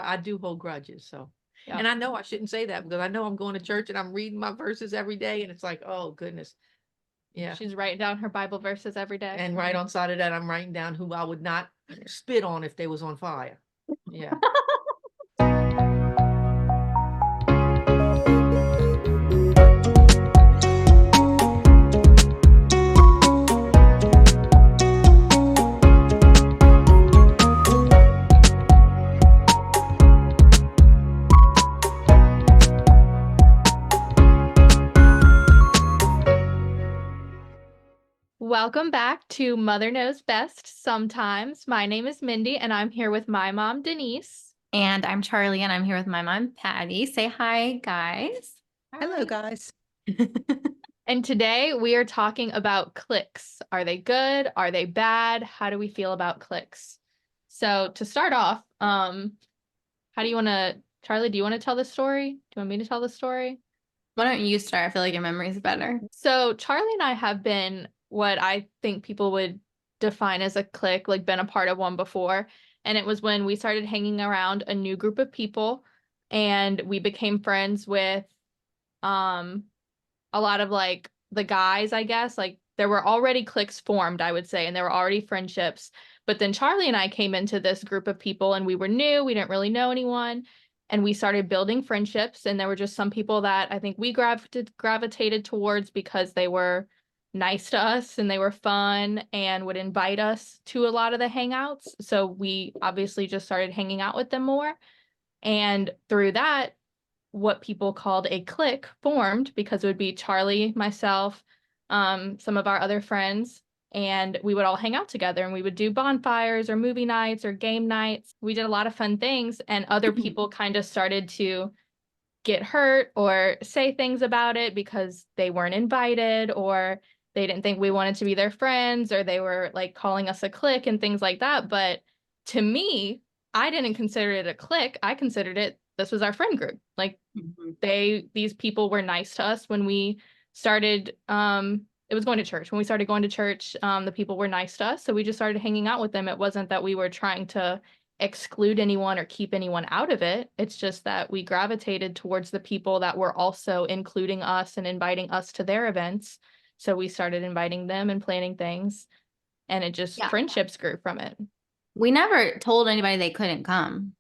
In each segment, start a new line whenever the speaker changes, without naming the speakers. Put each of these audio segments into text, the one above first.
I do hold grudges, so.
Yeah.
And I know I shouldn't say that because I know I'm going to church and I'm reading my verses every day and it's like, oh goodness. Yeah.
She's writing down her Bible verses every day.
And right on side of that, I'm writing down who I would not spit on if they was on fire. Yeah.
Welcome back to Mother Knows Best Sometimes. My name is Mindy, and I'm here with my mom, Denise.
And I'm Charlie, and I'm here with my mom, Patty. Say hi, guys.
Hello, guys.
And today we are talking about cliques. Are they good? Are they bad? How do we feel about cliques? So to start off, how do you want to, Charlie, do you want to tell the story? Do you want me to tell the story?
Why don't you start? I feel like your memory is better.
So Charlie and I have been what I think people would define as a clique, like been a part of one before. And it was when we started hanging around a new group of people and we became friends with a lot of like the guys, I guess. Like there were already cliques formed, I would say, and there were already friendships. But then Charlie and I came into this group of people and we were new, we didn't really know anyone. And we started building friendships. And there were just some people that I think we gravitated towards because they were nice to us and they were fun and would invite us to a lot of the hangouts. So we obviously just started hanging out with them more. And through that, what people called a clique formed because it would be Charlie, myself, some of our other friends, and we would all hang out together and we would do bonfires or movie nights or game nights. We did a lot of fun things, and other people kind of started to get hurt or say things about it because they weren't invited or they didn't think we wanted to be their friends or they were like calling us a clique and things like that. But to me, I didn't consider it a clique. I considered it, this was our friend group. Like these people were nice to us when we started, it was going to church. When we started going to church, the people were nice to us. So we just started hanging out with them. It wasn't that we were trying to exclude anyone or keep anyone out of it. It's just that we gravitated towards the people that were also including us and inviting us to their events. So we started inviting them and planning things, and it just friendships grew from it.
We never told anybody they couldn't come.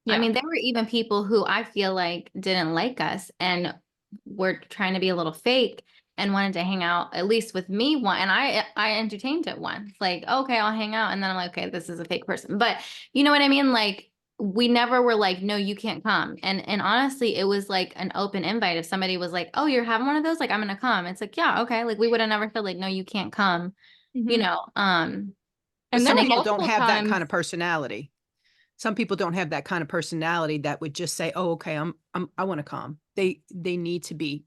Yeah.
I mean, there were even people who I feel like didn't like us and were trying to be a little fake and wanted to hang out, at least with me one. And I entertained it once, like, okay, I'll hang out. And then I'm like, okay, this is a fake person. But you know what I mean? Like, we never were like, no, you can't come. And honestly, it was like an open invite. If somebody was like, oh, you're having one of those, like, I'm gonna come. It's like, yeah, okay. Like, we would have never felt like, no, you can't come. You know.
And
some
there were
people don't
multiple
have that kind
times.
of personality. Some people don't have that kind of personality that would just say, "Oh, okay, I want to come." They need to be,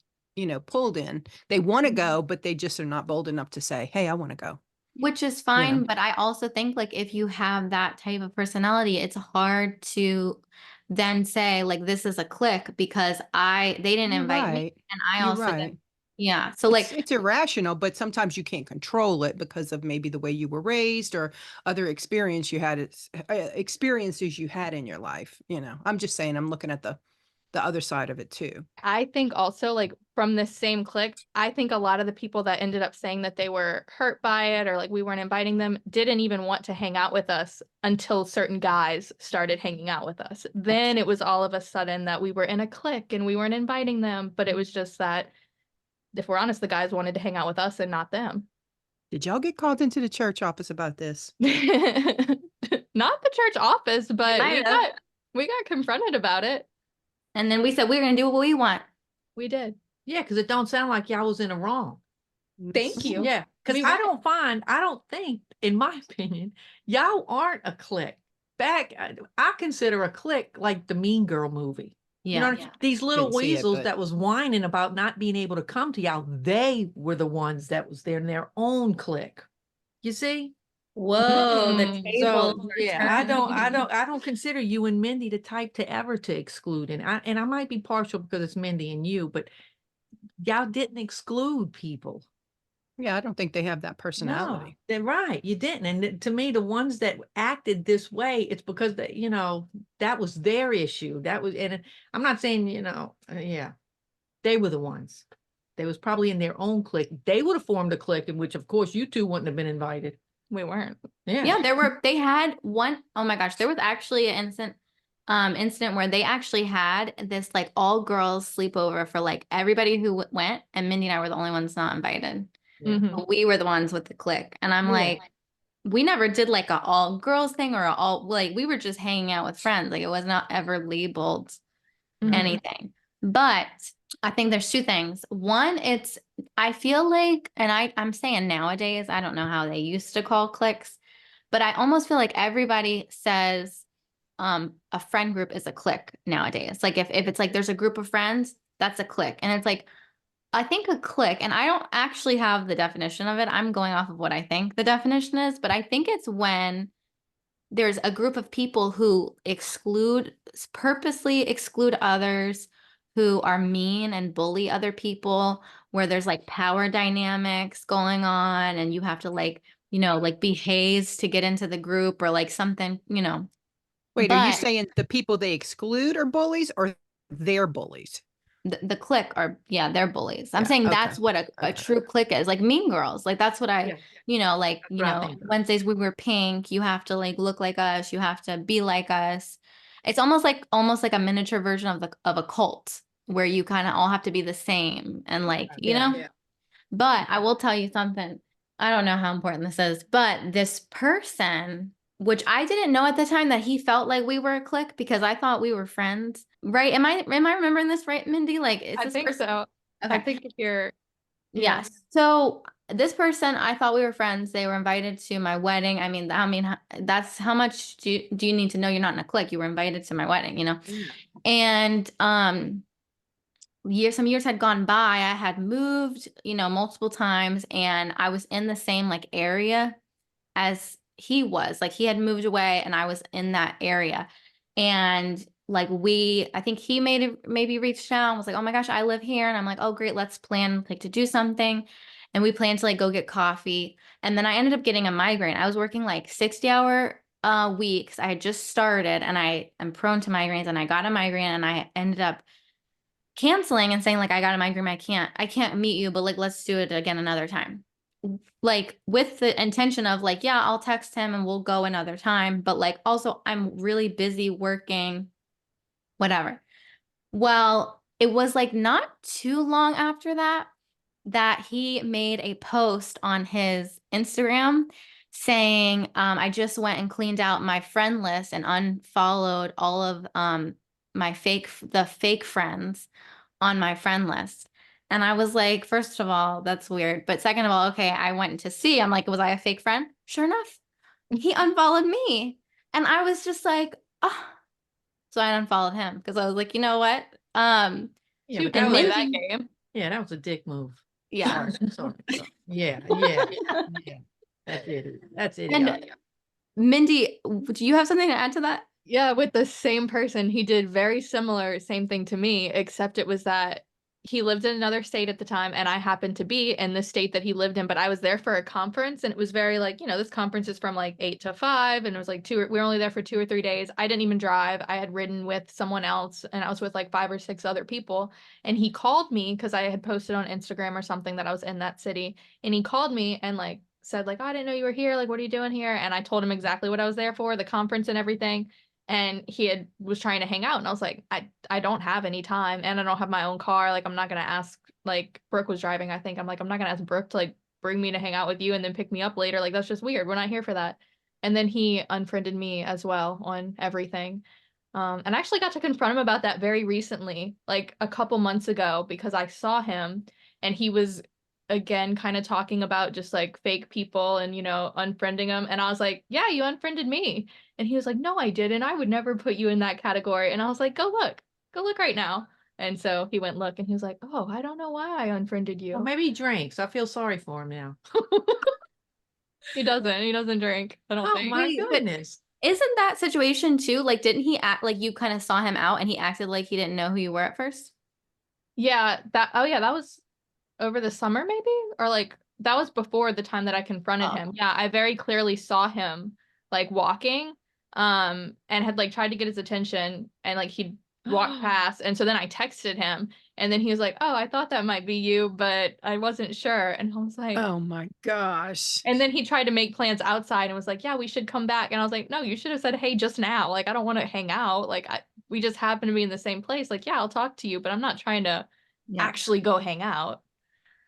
pulled in. They want to go, but they just are not bold enough to say, "Hey, I want to go."
Which is fine, but I also think like if you have that type of personality, it's hard to then say like this is a clique because they didn't
You're
invite me
right.
and I
You're
also
right.
didn't. Yeah. So
It's
like
irrational, but sometimes you can't control it because of maybe the way you were raised or other experiences you had in your life. I'm just saying, I'm looking at the other side of it too.
I think also like from this same clique, I think a lot of the people that ended up saying that they were hurt by it or like we weren't inviting them didn't even want to hang out with us until certain guys started hanging out with us. Then it was all of a sudden that we were in a clique and we weren't inviting them, but it was just that if we're honest, the guys wanted to hang out with us and not them.
Did y'all get called into the church office about this?
Not the church office, but
might have.
we got confronted about it.
And then we said we're gonna do what we want.
We did.
Yeah, because it don't sound like y'all was in the wrong.
Thank you.
Yeah, because I don't think, in my opinion, y'all aren't a clique. I consider a clique like the Mean Girl movie.
Yeah.
These little
Didn't see it,
weasels
but-
that was whining about not being able to come to y'all, they were the ones that was there in their own clique. You see?
Whoa, the
Mm.
table.
So yeah, I don't consider you and Mindy the type to ever to exclude. And I might be partial because it's Mindy and you, but y'all didn't exclude people.
Yeah, I don't think they have that
No,
personality.
they're right. You didn't. And to me, the ones that acted this way, it's because that, that was their issue. That was, and I'm not saying, yeah, they were the ones. They was probably in their own clique. They would have formed a clique in which, of course, you two wouldn't have been invited.
We weren't.
Yeah, they had one, oh my gosh, there was actually an incident where they actually had this like all girls sleepover for like everybody who went, and Mindy and I were the only ones not invited.
Yeah.
Mhm.
We were the ones with the clique. And I'm
Yeah.
like, we never did like a all girls thing or all, like we were just hanging out with friends. Like it was not ever labeled
Mhm.
anything. But I think there's two things. One, I feel like, and I'm saying nowadays, I don't know how they used to call cliques, but I almost feel like everybody says a friend group is a clique nowadays. Like if it's like there's a group of friends, that's a clique. And it's like, I think a clique, and I don't actually have the definition of it. I'm going off of what I think the definition is, but I think it's when there's a group of people who purposely exclude others, who are mean and bully other people, where there's like power dynamics going on, and you have to like, like be hazed to get into the group or like something,
Wait, are you
But
saying the people they exclude are bullies or they're bullies?
the clique are, yeah, they're bullies. I'm
Yeah,
saying
okay,
that's what a
okay.
true clique is, like Mean Girls. Like that's what
Yeah.
like,
That's what I think of.
Wednesdays we wear pink, you have to like look like us, you have to be like us. It's almost like a miniature version of a cult where you kind of all have to be the same and like,
Yeah.
But I will tell you something. I don't know how important this is, but this person, which I didn't know at the time that he felt like we were a clique because I thought we were friends. Right? Am I remembering this right, Mindy? Like, is
I
this
think
person?
so.
Okay.
I think if you're,
Yes. So this person, I thought we were friends. They were invited to my wedding. I mean, that's how much do you need to know you're not in a clique? You were invited to my wedding, And some years had gone by. I had moved, multiple times, and I was in the same like area as he was. Like he had moved away and I was in that area. And like I think he maybe reached out and was like, oh my gosh, I live here. And I'm like, oh great, let's plan like to do something. And we planned to like go get coffee. And then I ended up getting a migraine. I was working like 60-hour weeks. I had just started and I am prone to migraines, and I got a migraine, and I ended up canceling and saying like, I got a migraine, I can't meet you, but like let's do it again another time, like with the intention of like, yeah, I'll text him and we'll go another time, but like also I'm really busy working, whatever. Well, it was like not too long after that he made a post on his Instagram saying, I just went and cleaned out my friend list and unfollowed all of the fake friends on my friend list. And I was like, first of all, that's weird. But second of all, okay, I went to see, I'm like, was I a fake friend? Sure enough, he unfollowed me. And I was just like, oh. So I unfollowed him because I was like, you know what?
Yeah,
Too
but
good
that
to play
was,
that game.
yeah, that was a dick move.
Yeah.
Sorry. Yeah. That's it. That's it.
And Mindy, do you have something to add to that?
Yeah, with the same person. He did very similar, same thing to me, except it was that he lived in another state at the time, and I happened to be in the state that he lived in, but I was there for a conference, and it was very like, this conference is from like 8 to 5, and it was like we were only there for 2 or 3 days. I didn't even drive. I had ridden with someone else, and I was with like 5 or 6 other people, and he called me because I had posted on Instagram or something that I was in that city, and he called me and like said like, oh, I didn't know you were here. Like, what are you doing here? And I told him exactly what I was there for, the conference and everything. And he was trying to hang out, and I was like, I don't have any time, and I don't have my own car. Like, I'm not gonna ask, like, Brooke was driving, I think. I'm like, I'm not gonna ask Brooke to like bring me to hang out with you and then pick me up later. Like, that's just weird. We're not here for that. And then he unfriended me as well on everything. And I actually got to confront him about that very recently, like a couple months ago, because I saw him and he was again kind of talking about just like fake people and unfriending them. And I was like, yeah, you unfriended me. And he was like, no, I didn't. I would never put you in that category. And I was like, go look right now. And so he went look, and he was like, oh, I don't know why I unfriended you.
Well, maybe he drinks. I feel sorry for him now.
He doesn't drink, I don't
Oh
think.
my
Wait, but
goodness.
isn't that situation too? Like, didn't he act like you kind of saw him out and he acted like he didn't know who you were at first?
Yeah, that was over the summer maybe, or like that was before the time that I confronted
Oh.
him. Yeah, I very clearly saw him like walking, and had like tried to get his attention, and like he'd walk past. And so then I texted him, and then he was like, "Oh, I thought that might be you, but I wasn't sure." And I was like,
Oh my gosh.
and then he tried to make plans outside and was like, "Yeah, we should come back." And I was like, "No, you should have said, hey, just now. Like, I don't want to hang out. Like, we just happen to be in the same place. Like, yeah, I'll talk to you, but I'm not trying to
Yeah.
actually go hang out."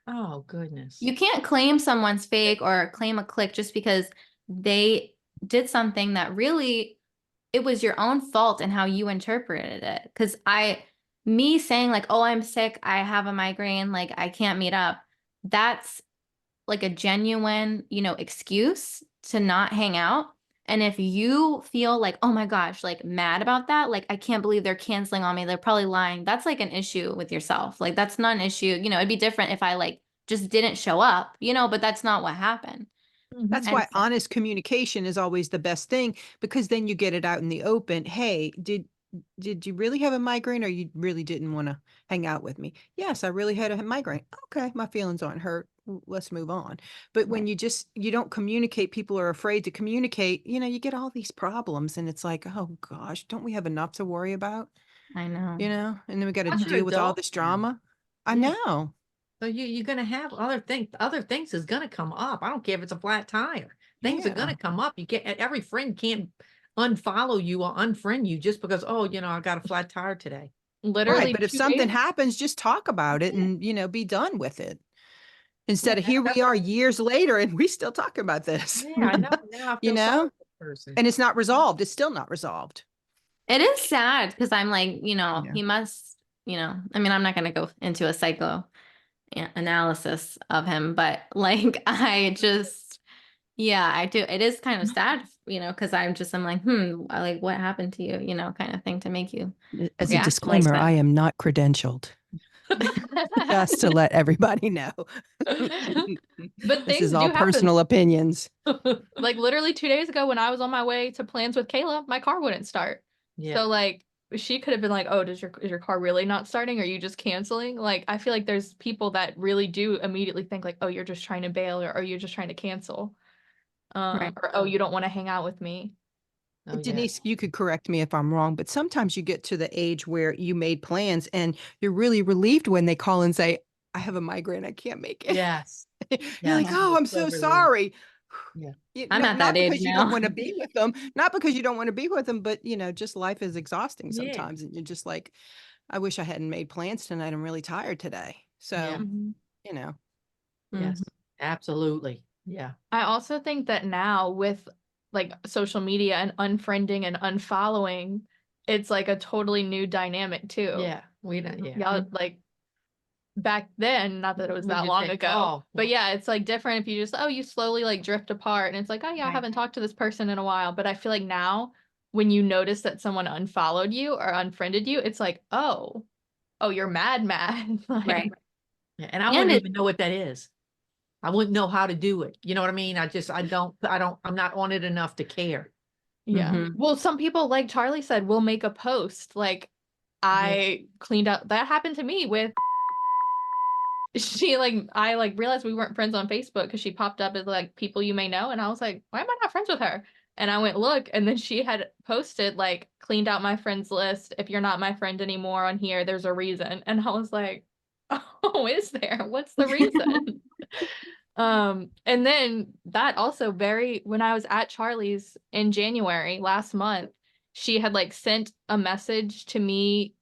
Oh, goodness.
You can't claim someone's fake or claim a clique just because they did something that really, it was your own fault and how you interpreted it. Because me saying like, oh, I'm sick, I have a migraine, like I can't meet up, that's like a genuine, excuse to not hang out. And if you feel like, oh my gosh, like mad about that, like I can't believe they're canceling on me, they're probably lying, that's like an issue with yourself. Like that's not an issue. It'd be different if I like just didn't show up, but that's not what happened.
That's
And
why honest communication is always the best thing, because then you get it out in the open. Hey, did you really have a migraine, or you really didn't want to hang out with me? Yes, I really had a migraine. Okay, my feelings aren't hurt. Let's move on. But when
Right.
you don't communicate, people are afraid to communicate, you get all these problems, and it's like, oh gosh, don't we have enough to worry about?
I know.
And then we got to
But you're
deal with all
adult
this
now.
drama. I
Yeah.
know.
So you're gonna have other things is gonna come up. I don't care if it's a flat tire. Things are
Yeah.
gonna come up. You can't every friend can't unfollow you or unfriend you just because, oh, I got a flat tire today.
Right.
Literally
But if
2 days.
something happens, just talk about it
Yeah.
and, be done with it.
Yeah,
Instead of here
that's
we are
what
years later and we still talking about this,
yeah, I know. Now I
you
feel sorry
know,
for the person.
and it's not resolved. It's still not resolved.
It is sad because I'm like,
Yeah.
he must, I mean, I'm not going to go into a psycho analysis of him, but like, I just, yeah, I do. It is kind of sad, because I'm like, like what happened to you, kind of thing to make you
As a
react like
disclaimer,
that.
I am not credentialed. Just to let everybody know.
But
This is
things
all
do happen.
personal opinions.
Like literally 2 days ago when I was on my way to plans with Kayla, my car wouldn't start.
Yeah.
So like she could have been like, "Oh, is your car really not starting? Or are you just canceling?" Like I feel like there's people that really do immediately think like, "Oh, you're just trying to bail, or you're just trying to cancel."
Right.
Or, "Oh, you don't want to hang out with me."
Oh, yeah.
Denise, you could correct me if I'm wrong, but sometimes you get to the age where you made plans and you're really relieved when they call and say, I have a migraine, I can't make it.
Yes.
You're like,
Yes.
oh,
You're
I'm
so
so
relieved.
sorry.
Yeah.
I'm at
Not
that age
because you don't
now.
want to be with them, not because you don't want to be with them, but just life is exhausting
Yeah.
sometimes. And you're just like, I wish I hadn't made plans tonight. I'm really tired today. So,
Yeah.
Mhm.
Yes. Absolutely. Yeah.
I also think that now with like social media and unfriending and unfollowing, it's like a totally new dynamic too.
Yeah. We don't. Yeah.
Y'all like back then, not that it was
We
that
just
long
say,
ago,
"Oh,
but yeah, it's like different if you just, you slowly like drift apart, and it's like, oh yeah, I
Right.
haven't talked to this person in a while. But I feel like now when you notice that someone unfollowed you or unfriended you, it's like, oh, you're mad. Like,
Right.
Yeah, and I
And
wouldn't
it,
even know what that is. I wouldn't know how to do it. You know what I mean? I'm not on it enough to care.
yeah.
Mhm.
Well, some people, like Charlie said, will make a post. Like I cleaned up, that happened to me with I like realized we weren't friends on Facebook because she popped up as like people you may know, and I was like, why am I not friends with her? And I went look, and then she had posted like, cleaned out my friends list. If you're not my friend anymore on here, there's a reason. And I was like, oh, is there? What's the reason? And then that also when I was at Charlie's in January last month, she had like sent a message to me.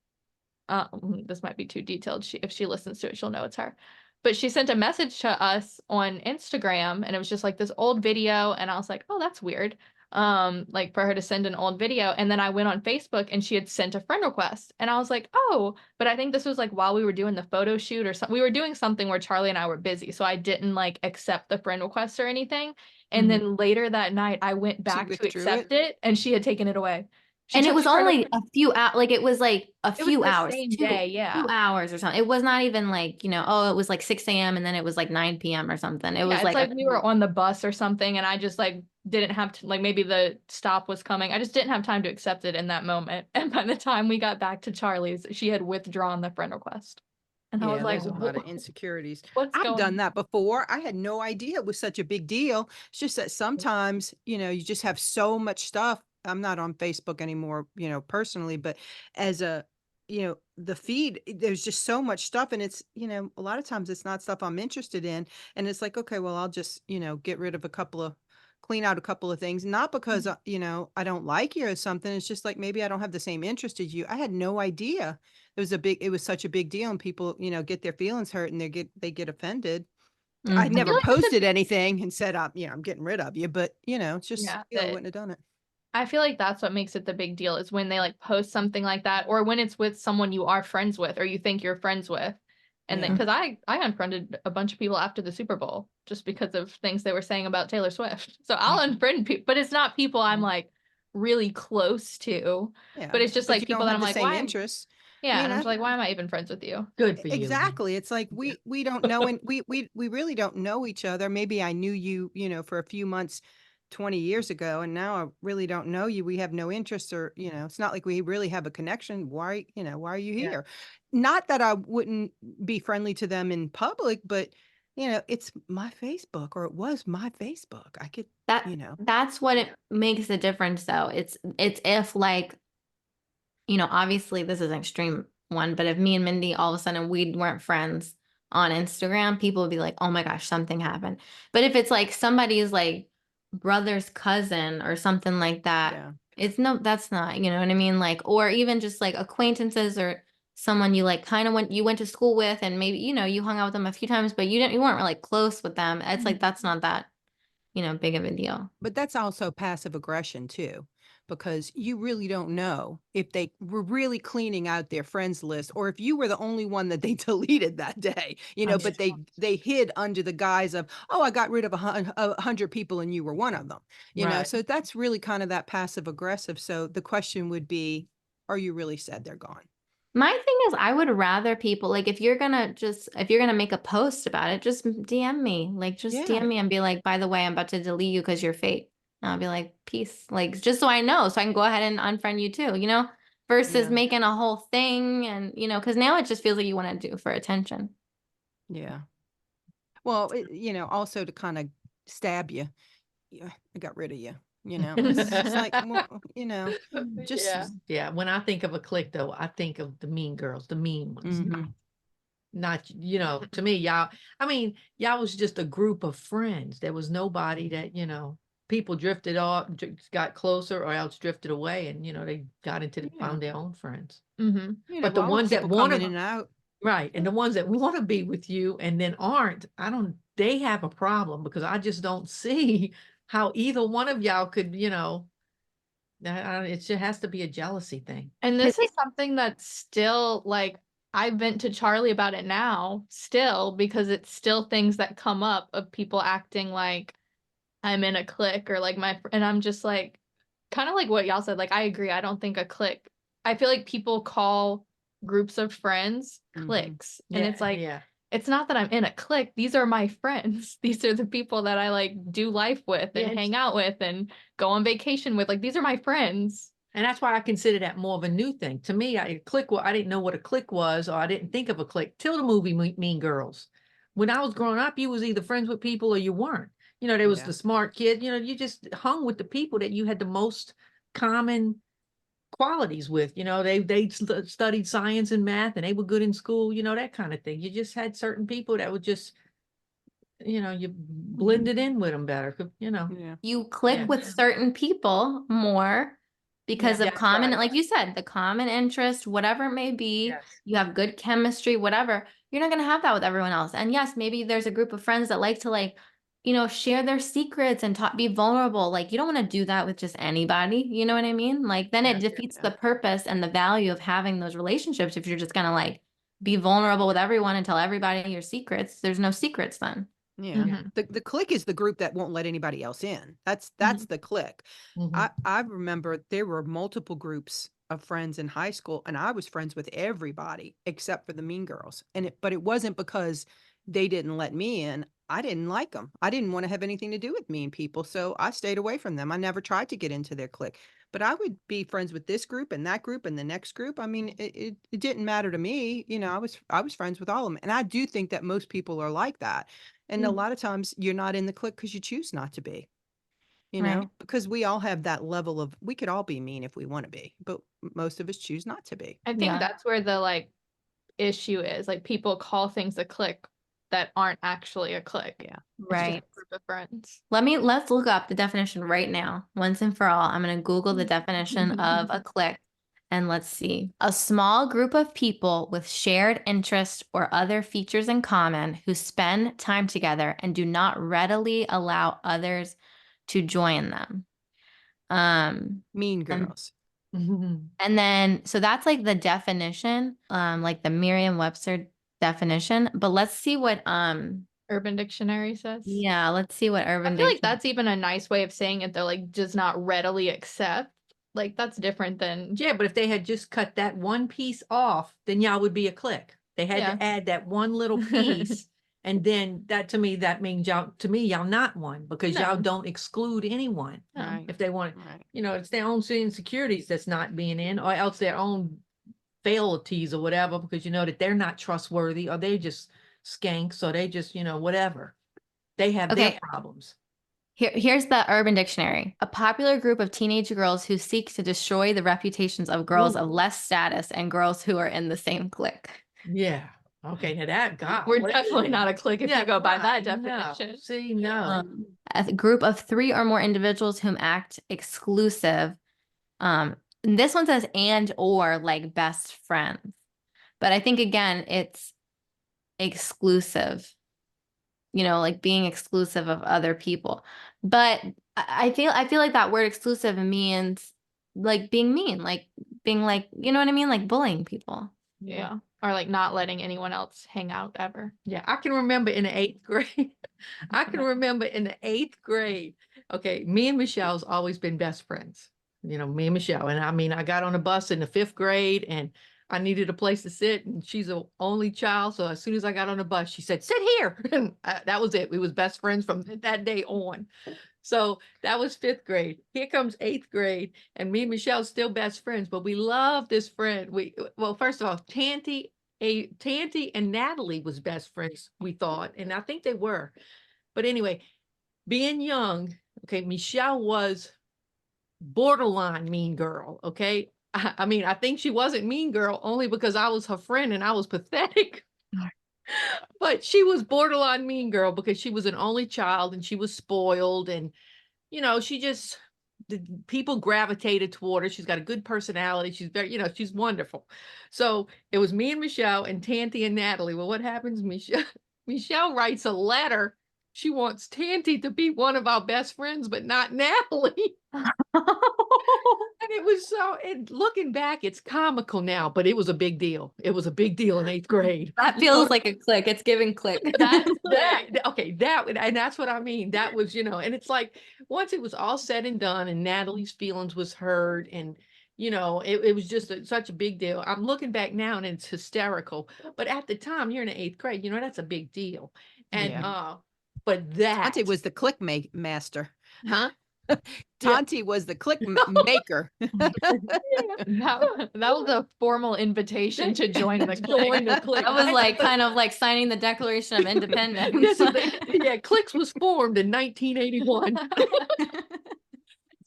This might be too detailed. If she listens to it, she'll know it's her. But she sent a message to us on Instagram, and it was just like this old video, and I was like, oh, that's weird. Like for her to send an old video. And then I went on Facebook and she had sent a friend request. And I was like, oh, but I think this was like while we were doing the photo shoot or something. We were doing something where Charlie and I were busy. So I didn't like accept the friend request or anything. And then later that night I went back to
withdrew
accept it, and she had taken it away. She
and it
took
was
the friend
only a few out, like it was like a
It was
few
the
hours,
same
two,
day, yeah.
2 hours or something. It was not even like, oh, it was like 6 a.m. and then it was like 9 p.m. or something. It
Yeah,
was
it's
like,
like we were on the bus or something, and I just like didn't have to, like maybe the stop was coming. I just didn't have time to accept it in that moment. And by the time we got back to Charlie's, she had withdrawn the friend request. And I was
Yeah,
like,
there's a lot of insecurities.
what's
I've done
going
that before. I had no idea it was such a big deal. It's just that sometimes, you just have so much stuff. I'm not on Facebook anymore, personally, but as the feed, there's just so much stuff. And it's, a lot of times it's not stuff I'm interested in. And it's like, okay, well, I'll just, get rid of clean out a couple of things, not because, I don't like you or something. It's just like, maybe I don't have the same interest as you. I had no idea it was such a big deal, and people, get their feelings hurt and they get offended. I'd
Mhm.
I
never
feel like it's
posted anything and said, I'm getting rid of you, but it's just,
yeah,
I wouldn't have done it.
I feel like that's what makes it the big deal is when they like post something like that or when it's with someone you are friends with or you think you're friends with. And then
Yeah.
because I unfriended a bunch of people after the Super Bowl just because of things they were saying about Taylor Swift. So I'll unfriend people, but it's not people I'm like really close to.
Yeah.
But it's just
But
like
you
people
don't
that
have
I'm
the
like,
same
why?
interests.
Yeah, and I'm
I
just like, why am I even friends with you?
Good for you.
Exactly. It's like we don't know, and we really don't know each other. Maybe I knew you, for a few months 20 years ago, and now I really don't know you. We have no interest, or it's not like we really have a connection. Why are you
Yeah.
here? Not that I wouldn't be friendly to them in public, but it's my Facebook, or it was my Facebook. I could,
That that's what it makes the difference though. It's if like, obviously this is an extreme one, but if me and Mindy all of a sudden we weren't friends on Instagram, people would be like, "Oh my gosh, something happened." But if it's like somebody's like brother's cousin or something like that,
yeah.
that's not, you know what I mean? Like, or even just like acquaintances or someone you like kind of went to school with and maybe, you hung out with them a few times, but you weren't really close with them. It's like that's not that, big of a deal.
But that's also passive aggression too, because you really don't know if they were really cleaning out their friends list, or if you were the only one that they deleted that day,
I'm
but
sure.
they hid under the guise of, oh, I got rid of 100 people and you were one of them,
Right.
so that's really kind of that passive aggressive. So the question would be, are you really sad they're gone?
My thing is, I would rather people like if you're gonna make a post about it, just DM me. Like just
Yeah.
DM me and be like, by the way, I'm about to delete you because you're fake. And I'll be like, peace. Like just so I know, so I can go ahead and unfriend you too, versus
Yeah.
making a whole thing and because now it just feels like you want to do it for attention.
Yeah. Well, also to kind of stab you. Yeah, I got rid of you. It's just like, well, just
Yeah. Yeah. When I think of a clique though, I think of the mean girls, the mean ones.
Mhm.
Not, to me, y'all, I mean, y'all was just a group of friends. There was nobody that, people drifted off, got closer or else drifted away and, they got
Yeah.
found their own friends.
Mm-hmm.
But the
Well,
ones that
people come
want
in
to,
and out.
right, and the ones that want to be with you and then aren't, they have a problem because I just don't see how either one of y'all could, it just has to be a jealousy thing.
And
'Cause
this is something that's still like I vent to Charlie about it now, still, because it's still things that come up of people acting like I'm in a clique or like and I'm just like, kind of like what y'all said. Like, I agree. I don't think a clique, I feel like people call groups of friends
Mhm.
cliques. And
Yeah,
it's like,
yeah.
it's not that I'm in a clique. These are my friends. These are the people that I like do life with and
Yeah,
hang out with and go on vacation with. Like, these are my friends.
and that's why I consider that more of a new thing. To me, a clique, I didn't know what a clique was, or I didn't think of a clique till the movie Mean Girls. When I was growing up, you was either friends with people or you weren't. There was
Yeah.
the smart kid, you just hung with the people that you had the most common qualities with. They studied science and math and they were good in school, that kind of thing. You just had certain people that would just, you blended in with them better,
Yeah.
you click
Yeah.
with certain people more because
Yeah,
of
that's
common,
right.
like you said, the common interest, whatever it may be,
Yes.
you have good chemistry, whatever. You're not going to have that with everyone else. And yes, maybe there's a group of friends that like to share their secrets and talk, be vulnerable. Like you don't want to do that with just anybody. You know what I mean? Like then it
Yeah.
defeats
Yeah.
the purpose and the value of having those relationships. If you're just going to like be vulnerable with everyone and tell everybody your secrets, there's no secrets then.
Yeah.
Mhm.
The clique is the group that won't let anybody else in. That's the clique.
Mhm.
I remember there were multiple groups of friends in high school, and I was friends with everybody except for the mean girls. But it wasn't because they didn't let me in. I didn't like them. I didn't want to have anything to do with mean people, so I stayed away from them. I never tried to get into their clique. but I would be friends with this group and that group and the next group. I mean, it didn't matter to me. You know, I was friends with all of them. And I do think that most people are like that. And a
Mm.
lot of times you're not in the clique because you choose not to be, you
Right.
know, because we all have that level of, we could all be mean if we want to be, but most of us choose not to be.
I think
Yeah.
that's where the like issue is. Like people call things a clique that aren't actually a clique.
Yeah.
It's just
Right.
a group of friends.
Let's look up the definition right now, once and for all. I'm going to Google the definition of a clique and let's see. A small group of people with shared interests or other features in common who spend time together and do not readily allow others to join them.
Mean
And-
girls.
And then, so that's like the definition, like the Merriam-Webster definition, but let's see what,
Urban Dictionary says.
yeah, let's see what
I
Urban
feel like
Dictionary.
that's even a nice way of saying it. They're like does not readily accept. Like that's different than
Yeah, but if they had just cut that one piece off, then y'all would be a clique. They had
Yeah.
to add that one little piece. And then that to me, that means y'all not one because y'all
No.
don't exclude anyone.
No.
Right.
If they want,
Right.
you know, it's their own insecurities that's not being in, or else their own frailties or whatever, because you know that they're not trustworthy or they just skanks or they just, you know, whatever. They have their
Okay.
problems.
Here's the Urban Dictionary. A popular group of teenage girls who seek to destroy the reputations of girls
Ooh.
of less status and girls who are in the same clique.
Yeah. Okay. Now that God,
We're
what-
definitely not a clique if
Yeah,
you go by
right,
that
no.
definition.
See, no.
A group of 3 or more individuals whom act exclusive. And this one says and or like best friends. But I think again, it's exclusive. You know, like being exclusive of other people. But I feel like that word exclusive means like being mean, like being like, you know what I mean? Like bullying people.
Yeah. Or like not letting anyone else hang out ever.
Yeah, I can remember in the 8th grade. I can remember in the 8th grade. Okay, me and Michelle's always been best friends. You know, me and Michelle. And I mean, I got on a bus in the 5th grade and I needed a place to sit, and she's the only child. So as soon as I got on the bus, she said, "Sit here." And that was it. We was best friends from that day on. So that was 5th grade. Here comes 8th grade, and me and Michelle's still best friends, but we love this friend. Well, first of all, Tanty and Natalie was best friends, we thought, and I think they were. But anyway, being young, okay, Michelle was borderline mean girl, okay? I mean, I think she wasn't mean girl only because I was her friend and I was pathetic. But she was borderline mean girl because she was an only child and she was spoiled, and you know, she just the people gravitated toward her. She's got a good personality. She's very, you know, she's wonderful. So it was me and Michelle and Tanty and Natalie. Well, what happens? Michelle writes a letter. She wants Tanty to be one of our best friends, but not Natalie. And it was so, and looking back, it's comical now, but it was a big deal. It was a big deal in 8th grade.
That feels like a clique. It's giving clique.
That's
Okay, and that's what I mean. That was, you know, and it's like once it was all said and done and Natalie's feelings was hurt, and you know, it was just such a big deal. I'm looking back now and it's hysterical, but at the time, you're in the 8th grade, you know, that's a big deal. And
Yeah.
but that
Tante was the click master.
huh?
Tante was the click maker.
that was a formal invitation to join the
Join the clique.
That was like kind of like signing the Declaration of Independence.
This is yeah, Cliques was formed in 1981.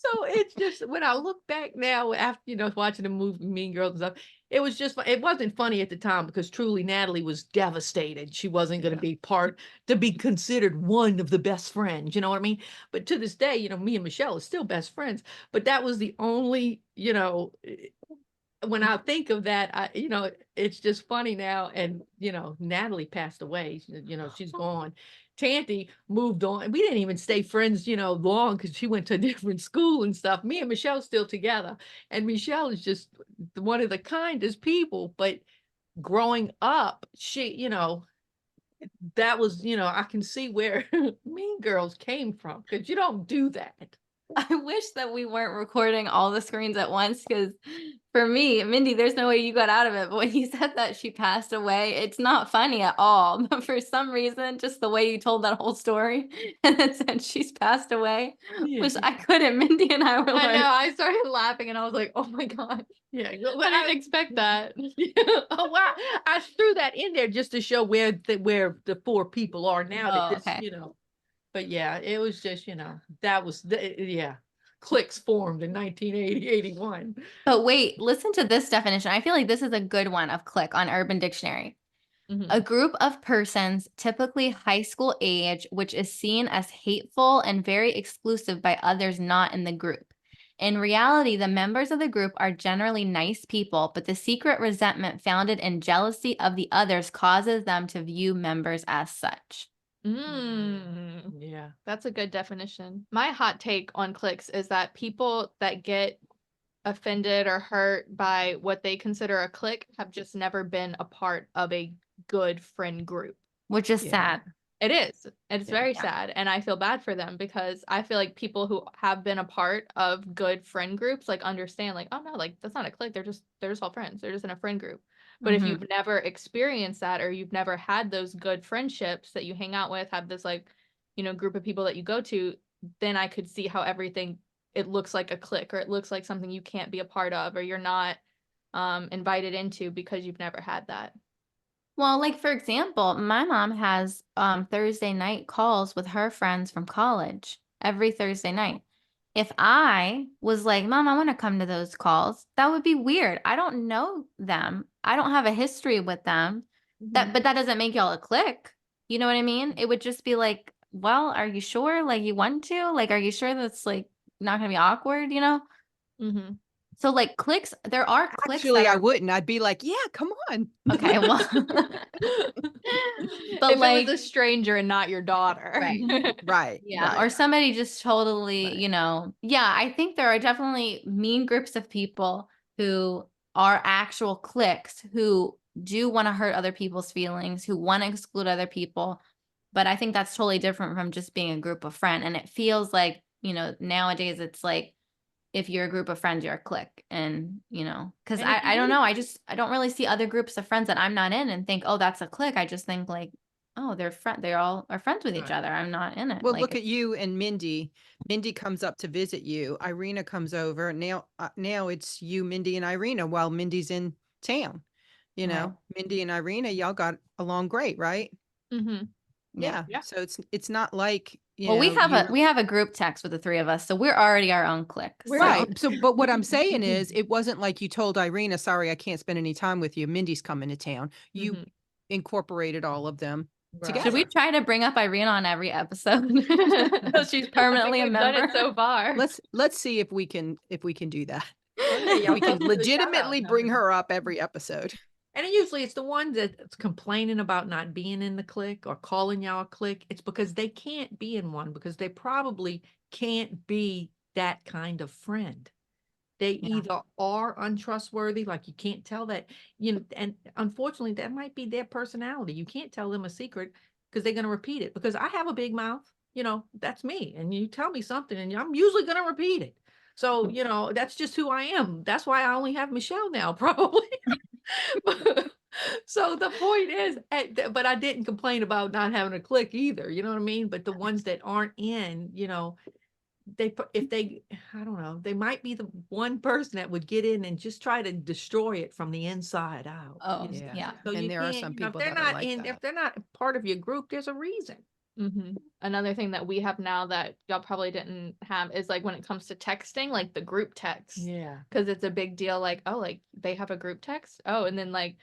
So it's just when I look back now after, you know, watching the movie Mean Girls and stuff, it was just it wasn't funny at the time because truly Natalie was devastated. She wasn't going to be to be considered one of the best friends, you know what I mean? But to this day, you know, me and Michelle are still best friends, but that was the only, you know, when I think of that, you know, it's just funny now. And, you know, Natalie passed away, you know, she's gone. Tanty moved on. We didn't even stay friends, you know, long because she went to a different school and stuff. Me and Michelle still together. And Michelle is just one of the kindest people. But growing up, she, you know, that was, you know, I can see where Mean Girls came from because you don't do that.
I wish that we weren't recording all the screens at once because for me, Mindy, there's no way you got out of it. But when you said that she passed away, it's not funny at all. But for some reason, just the way you told that whole story and then said she's passed away
Yeah.
was I couldn't. Mindy and I were
I
like,
know. I started laughing and I was like, oh my God.
Yeah.
I didn't expect that.
Oh wow. I threw that in there just to show where the four people are now that
Oh,
this,
okay.
but yeah, it was just, that was yeah. Cliques formed in 1980, 81.
But wait, listen to this definition. I feel like this is a good one of clique on Urban Dictionary.
Mhm.
A group of persons, typically high school age, which is seen as hateful and very exclusive by others not in the group. In reality, the members of the group are generally nice people, but the secret resentment founded in jealousy of the others causes them to view members as such.
Yeah.
That's a good definition. My hot take on cliques is that people that get offended or hurt by what they consider a clique have just never been a part of a good friend group.
Which is
Yeah.
sad.
It is. It's
Yeah.
very
Yeah.
sad. And I feel bad for them because I feel like people who have been a part of good friend groups like understand like, oh no, like that's not a clique. They're just all friends. They're just in a friend group. But if
Mhm.
you've never experienced that or you've never had those good friendships that you hang out with, have this like, group of people that you go to, then I could see how everything it looks like a clique or it looks like something you can't be a part of or you're not invited into because you've never had that.
Well, like for example, my mom has Thursday night calls with her friends from college every Thursday night. If I was like, Mom, I want to come to those calls, that would be weird. I don't know them. I don't have a history with them. But that doesn't make y'all a clique. You know what I mean? It would just be like, well, are you sure? Like you want to? Like, are you sure that's like not gonna be awkward,
Mm-hmm.
So like cliques, there are cliques
Actually,
that
I
are
wouldn't. I'd be like, yeah, come on.
okay, well but
If
like
it was a stranger and not your daughter.
Right.
Right.
yeah,
right.
or somebody just totally,
Right.
yeah, I think there are definitely mean groups of people who are actual cliques who do want to hurt other people's feelings, who want to exclude other people. But I think that's totally different from just being a group of friends. And it feels like, nowadays it's like if you're a group of friends, you're a clique. And, because
And if you
I don't
do-
know, I don't really see other groups of friends that I'm not in and think, oh, that's a clique. I just think like, oh, they all are friends with each
Right.
other. I'm not in it.
Well,
Like,
look at you and Mindy. Mindy comes up to visit you. Irina comes over. Now it's you, Mindy, and Irina while Mindy's in town.
Right.
Mindy and Irina, y'all got along great, right?
Mm-hmm.
Yeah.
Yeah.
So it's not like,
Well, we have
you're
we have a group text with the three of us, so we're already our own clique.
We're
So.
right. So, but what I'm saying is, it wasn't like you told Irina, sorry, I can't spend any time with you. Mindy's coming to town. You
Mhm.
incorporated all of them
Right.
Should we
together.
try to bring up Irene on every episode? So she's
I
permanently
think
a
we've done
member.
it so far.
Let's see if we can do that.
Oh, yeah, y'all
We can
both do the shout-out
legitimately
now.
bring her up every episode.
And usually it's the one that's complaining about not being in the clique or calling y'all a clique. It's because they can't be in one because they probably can't be that kind of friend. They
Yeah.
either are untrustworthy, like you can't tell that, and unfortunately that might be their personality. You can't tell them a secret because they're going to repeat it because I have a big mouth, that's me. And you tell me something and I'm usually going to repeat it. So, that's just who I am. That's why I only have Michelle now, probably. So the point is, but I didn't complain about not having a clique either. You know what I mean? But the ones that aren't in, if they, I don't know, they might be the one person that would get in and just try to destroy it from the inside out.
Oh, yeah.
So
And
you
there are
can't,
some
if
people
they're
that are
not
like
in, if
that.
they're not part of your group, there's a reason.
Mm-hmm. Another thing that we have now that y'all probably didn't have is like when it comes to texting, like the group text.
Yeah.
Because it's a big deal, like, oh, like they have a group text. Oh, and then like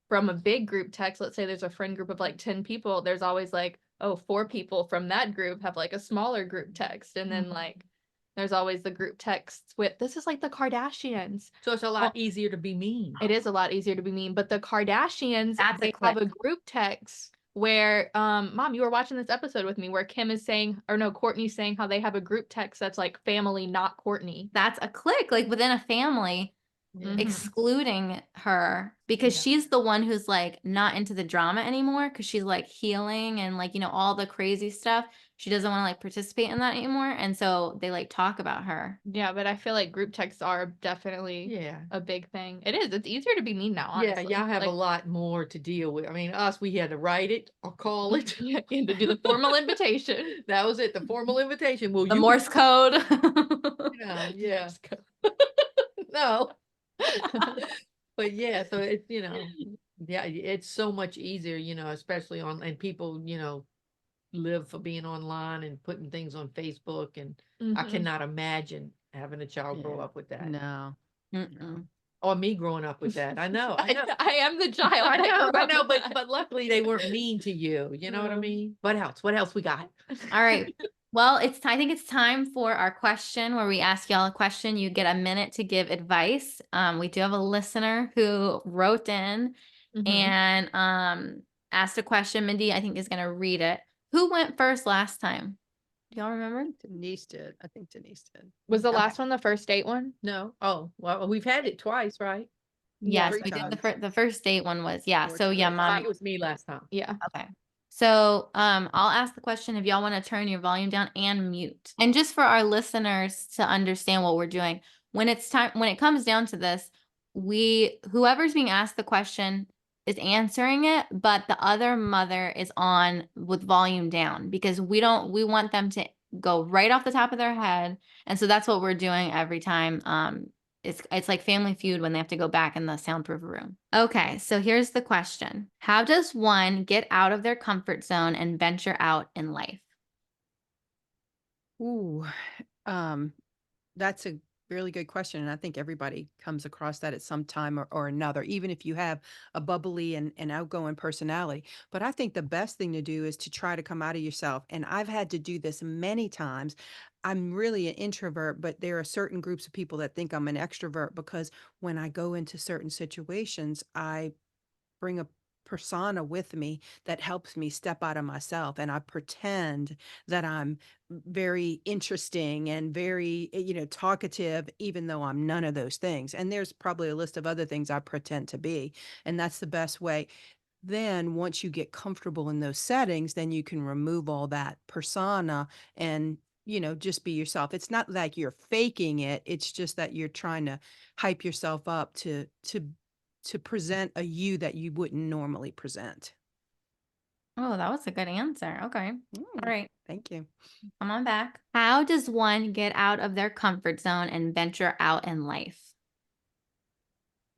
from a big group text, let's say there's a friend group of like 10 people, there's always like, oh, 4 people from that group have like a smaller group text. And then like there's always the group texts with this is like the Kardashians.
So it's a lot easier to be mean.
It is a lot easier to be mean, but the Kardashians,
That's a
they have a
clique.
group text where Mom, you were watching this episode with me where Kim is saying, or no, Courtney's saying how they have a group text that's like family, not Courtney.
That's a clique, like within a family,
Yeah.
excluding her because
Yeah.
she's the one who's like not into the drama anymore because she's like healing and like, all the crazy stuff. she doesn't want to like participate in that anymore. And so they like talk about her.
Yeah, but I feel like group texts are definitely
Yeah.
a big thing. It is. It's easier to be mean now,
Yeah,
honestly.
y'all have a
Like,
lot more to deal with. I mean, us, we had to write it or call it.
yeah, you had to do the formal invitation.
That was it, the formal invitation. Well,
The
you
Morse code.
know, yeah. No. But yeah, so it's, yeah, it's so much easier, especially and people, live for being online and putting things on Facebook, and I
Mhm.
cannot imagine having a child grow
Yeah.
up with that.
No.
Mm-mm.
Or me growing up with that. I know.
I am the child.
I know,
grew
I
up
know,
with that.
but luckily they weren't mean to you. You know what I mean? What else? What else we got?
All right. Well, I think it's time for our question where we ask y'all a question. You get a minute to give advice. We do have a listener who wrote in
Mhm.
and asked a question. Mindy, I think, is going to read it. Who went first last time? Do y'all remember?
Denise did. I think Denise did.
Was the
Okay.
last one the first date one?
No. Oh, well, we've had it twice, right?
Yes,
Three
we did
times.
the first date one was, yeah.
Four
So yeah,
times.
I
mom.
think it was me last time.
Yeah.
Okay. So I'll ask the question if y'all want to turn your volume down and mute. And just for our listeners to understand what we're doing, when it comes down to this, whoever's being asked the question is answering it, but the other mother is on with volume down because we want them to go right off the top of their head. And so that's what we're doing every time. It's like Family Feud when they have to go back in the soundproof room. Okay, so here's the question. How does one get out of their comfort zone and venture out in life?
Ooh, that's a really good question. And I think everybody comes across that at some time or another, even if you have a bubbly and outgoing personality. But I think the best thing to do is to try to come out of yourself. And I've had to do this many times. I'm really an introvert, but there are certain groups of people that think I'm an extrovert because when I go into certain situations, I bring a persona with me that helps me step out of myself, and I pretend that I'm very interesting and very talkative, even though I'm none of those things. And there's probably a list of other things I pretend to be, and that's the best way. Then once you get comfortable in those settings, then you can remove all that persona and just be yourself. It's not like you're faking it, it's just that you're trying to hype yourself up to present a you that you wouldn't normally present.
Oh, that was a good answer. Okay. All right.
Thank you.
Come on back. How does one get out of their comfort zone and venture out in life?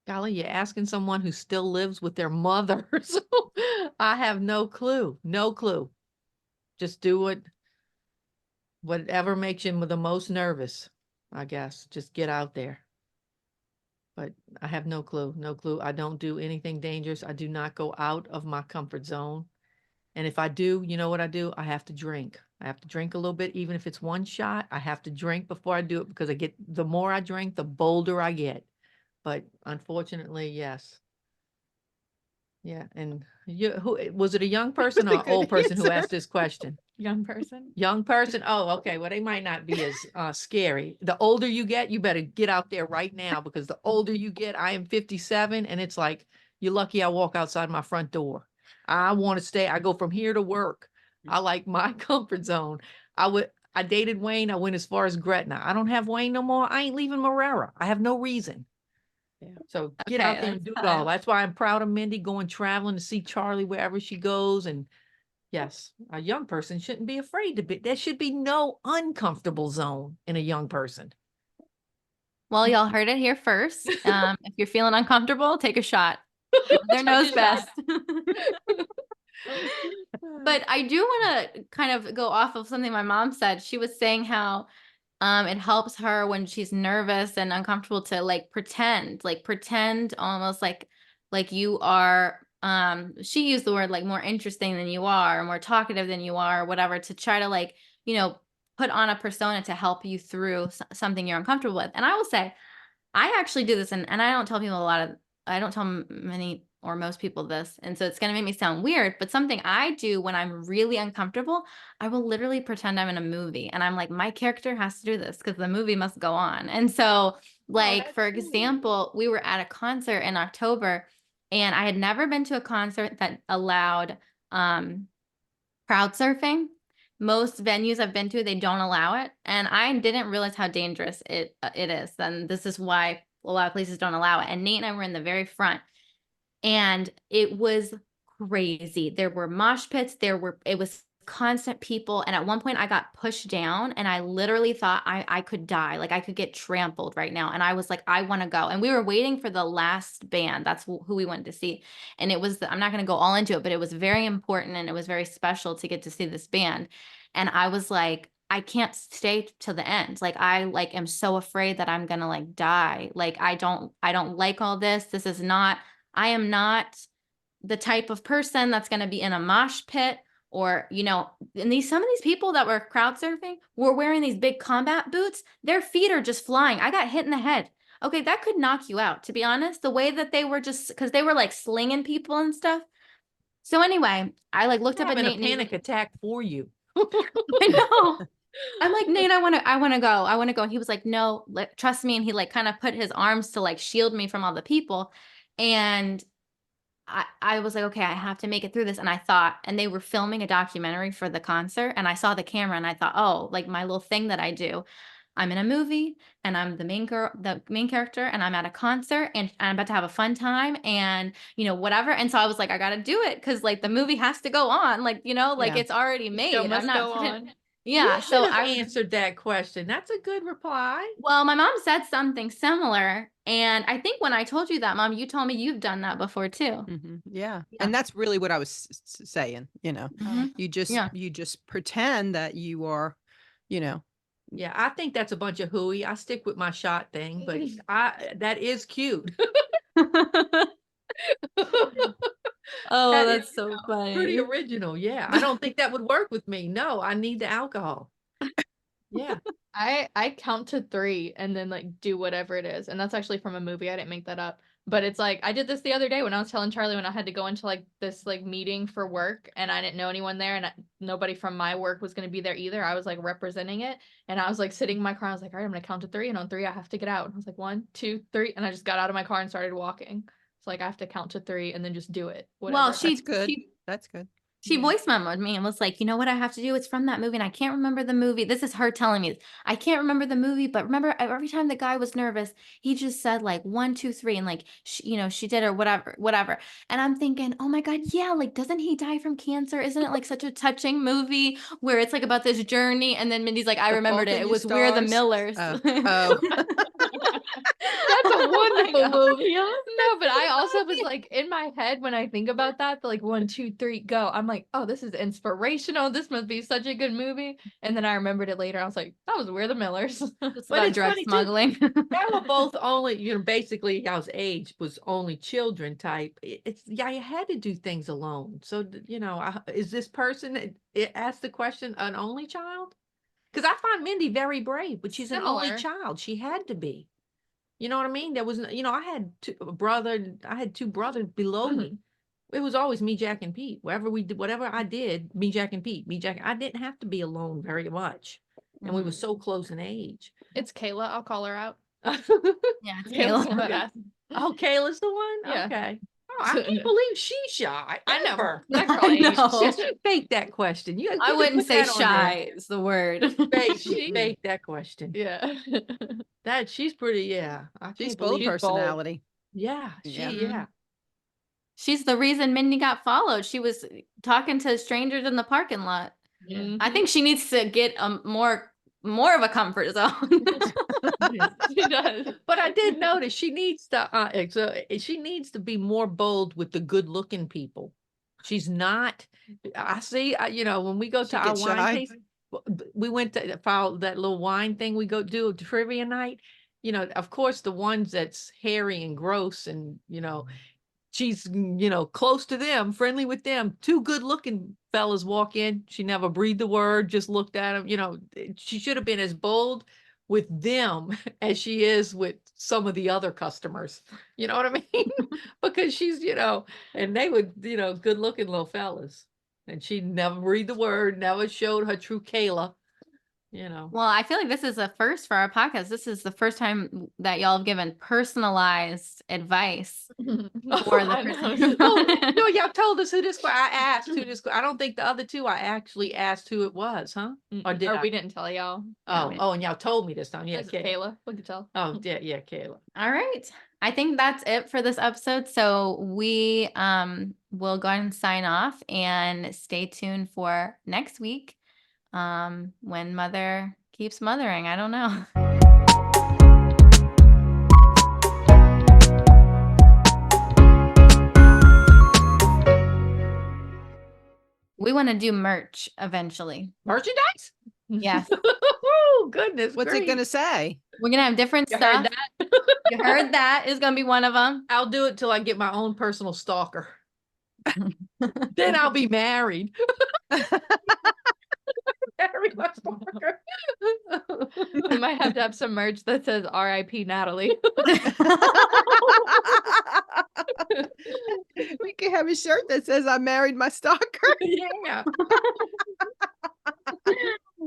Golly, you're asking someone who still lives with their mother. So I have no clue. No clue. Just do it. Whatever makes you the most nervous, I guess. Just get out there. But I have no clue. No clue. I don't do anything dangerous. I do not go out of my comfort zone. And if I do, you know what I do? I have to drink. I have to drink a little bit, even if it's one shot. I have to drink before I do it because the more I drink, the bolder I get. But unfortunately, yes. Yeah. And who was it, a young person or
a good
old person who
answer.
asked this question?
Young person.
Young person? Oh, okay. Well, they might not be as scary. The older you get, you better get out there right now because the older you get, I am 57 and it's like, you're lucky I walk outside my front door. I want to stay. I go from here to work. I like my comfort zone. I dated Wayne. I went as far as Gretna. I don't have Wayne no more. I ain't leaving Marrera. I have no reason.
Yeah.
So get
Okay,
out there and
that's
do it all.
fine.
That's why I'm proud of Mindy going traveling to see Charlie wherever she goes. And yes, a young person shouldn't be afraid to be. There should be no uncomfortable zone in a young person.
Well, y'all heard it here first. If you're feeling uncomfortable, take a shot. Their
Take
knows
a
best.
shot.
But I do want to kind of go off of something my mom said. She was saying how it helps her when she's nervous and uncomfortable to pretend almost like you are she used the word like more interesting than you are, more talkative than you are, or whatever, to try to put on a persona to help you through something you're uncomfortable with. And I will say, I actually do this, and I don't tell people I don't tell many or most people this. And so it's going to make me sound weird, but something I do when I'm really uncomfortable, I will literally pretend I'm in a movie and I'm like, my character has to do this because the movie must go on. And so
that's
for
sweet.
example, we were at a concert in October and I had never been to a concert that allowed crowd surfing. most venues I've been to, they don't allow it. And I didn't realize how dangerous it is. And this is why a lot of places don't allow it. And Nate and I were in the very front, and it was crazy. There were mosh pits, it was constant people. And at one point I got pushed down, and I literally thought I could die. Like I could get trampled right now. And I was like, I want to go. And we were waiting for the last band. That's who we wanted to see. And it was, I'm not going to go all into it, but it was very important and it was very special to get to see this band. And I was like, I can't stay till the end. Like I like am so afraid that I'm gonna like die. Like I don't like all this. This is not, I am not the type of person that's going to be in a mosh pit, or, you know, and some of these people that were crowd surfing were wearing these big combat boots. Their feet are just flying. I got hit in the head. Okay, that could knock you out, to be honest. The way that they were just, because they were like slinging people and stuff. So anyway, I like looked up at
Having
Nate.
a panic attack for you.
I know. I'm like, Nate, I want to go. I want to go. And he was like, no, trust me. And he like kind of put his arms to like shield me from all the people. And I was like, okay, I have to make it through this. And I thought, and they were filming a documentary for the concert, and I saw the camera and I thought, oh, like my little thing that I do. I'm in a movie and I'm the main character, and I'm at a concert and I'm about to have a fun time and, you know, whatever. And so I was like, I got to do it, because like the movie has to go on, like, you know, like
Yeah.
it's already
The
made.
show
I'm
must
not
go on.
Yeah.
You
So
should have
I
answered that question. That's a good reply.
well, my mom said something similar. And I think when I told you that, Mom, you told me you've done that before too.
Yeah.
Yeah.
And that's really what I was saying, you know,
Mhm.
you
Yeah.
just pretend that you are, you know,
Yeah, I think that's a bunch of hooey. I stick with my shot thing, but that is cute.
Oh,
That is,
that's so
pretty
funny.
original. Yeah. I don't think that would work with me. No, I need the alcohol. Yeah.
I count to 3 and then like do whatever it is. And that's actually from a movie. I didn't make that up. But it's like I did this the other day when I was telling Charlie when I had to go into like this like meeting for work, and I didn't know anyone there, and nobody from my work was going to be there either. I was like representing it, and I was like sitting in my car. I was like, all right, I'm going to count to 3, and on 3 I have to get out. And I was like 1, 2, 3, and I just got out of my car and started walking. It's like I have to count to 3 and then just do it. Whatever.
Well,
that's good. That's good.
she
Yeah.
voice memoed me and was like, you know what I have to do? It's from that movie, and I can't remember the movie. This is her telling me, I can't remember the movie, but remember every time the guy was nervous, he just said like 1, 2, 3, and like you know, she did, or whatever. And I'm thinking, oh my God, yeah, like doesn't he die from cancer? Isn't it like such a touching movie where it's like about this journey? And then Mindy's like, I
The
remembered
Fault
it.
in
It
Your
was We're the
Stars?
Millers.
Oh.
That's a
Oh my
wonderful
God.
movie. No, but I also was like in my head when I think about that, like 1, 2, 3, go. I'm like, oh, this is inspirational. This must be such a good movie. And then I remembered it later. I was like, that was We're the Millers.
It's
But
about
it's
drug
funny too.
smuggling.
They were both only, you know, basically y'all's age was only children type. It's yeah, you had to do things alone. So you know, is this person it asked the question an only child? Because I find Mindy very brave, but she's an only
Similar.
child. She had to be. You know what I mean? There was, you know, I had I had 2 brothers below me. It was always me, Jack, and Pete. Wherever we did, whatever I did, me, Jack, and Pete. Me, Jack. I didn't have to be alone very much, and we were
Mhm.
so close in age.
It's Kayla. I'll call her out.
Yeah, it's
Kayla's
Kayla.
that ass.
Oh, Kayla's the one?
Yeah.
Okay. Oh, I can't believe she's shy.
I know.
Ever.
That girl
I
ain't
know.
Just fake that question. You
I
can
wouldn't
put
say
that on there.
shy is the word.
Fake that question.
Yeah.
That she's pretty, yeah. I
She's
can't
full
believe
personality.
Yeah,
Yeah.
yeah.
She's the reason Mindy got followed. She was talking to strangers in the parking lot.
Mhm.
I think she needs to get more of a comfort zone.
She does.
But I did notice she needs she needs to be more bold with the good looking people. She's not. I see. You know, when we go
She
to our
gets
wine
shy.
taste, we went to follow that little wine thing. We go do a trivia night. You know, of course, the ones that's hairy and gross, and you know, she's you know close to them, friendly with them. 2 good looking fellas walk in. She never breathed a word. Just looked at them. You know, she should have been as bold with them as she is with some of the other customers. You know what I mean? Because she's, you know, and they would, you know, good looking little fellas. And she never breathed a word, never showed her true Kayla. you know.
Well, I feel like this is a first for our podcast. This is the first time that y'all have given personalized advice for the
I know.
person.
Well, no, y'all told us who this was. I asked who this was. I don't think the other two I actually asked who it was, huh? Or did I?
we didn't tell y'all.
Oh,
we-
oh, and y'all told me this time. Yeah,
This is
Kayla.
Kayla. We could tell.
Oh, yeah, Kayla.
All right. I think that's it for this episode. So we will go ahead and sign off and stay tuned for next week. When mother keeps mothering. I don't know. We want to do merch eventually.
Merchandise?
Yes.
Oh, goodness.
What's it
grief.
gonna say?
We're going to have different
You
stuff.
heard that?
You heard that is going to be one of them.
I'll do it till I get my own personal stalker. Then I'll be married. Marry my stalker.
We might have to have some merch that says R.I.P. Natalie.
We could have a shirt that says I married my stalker.
Yeah.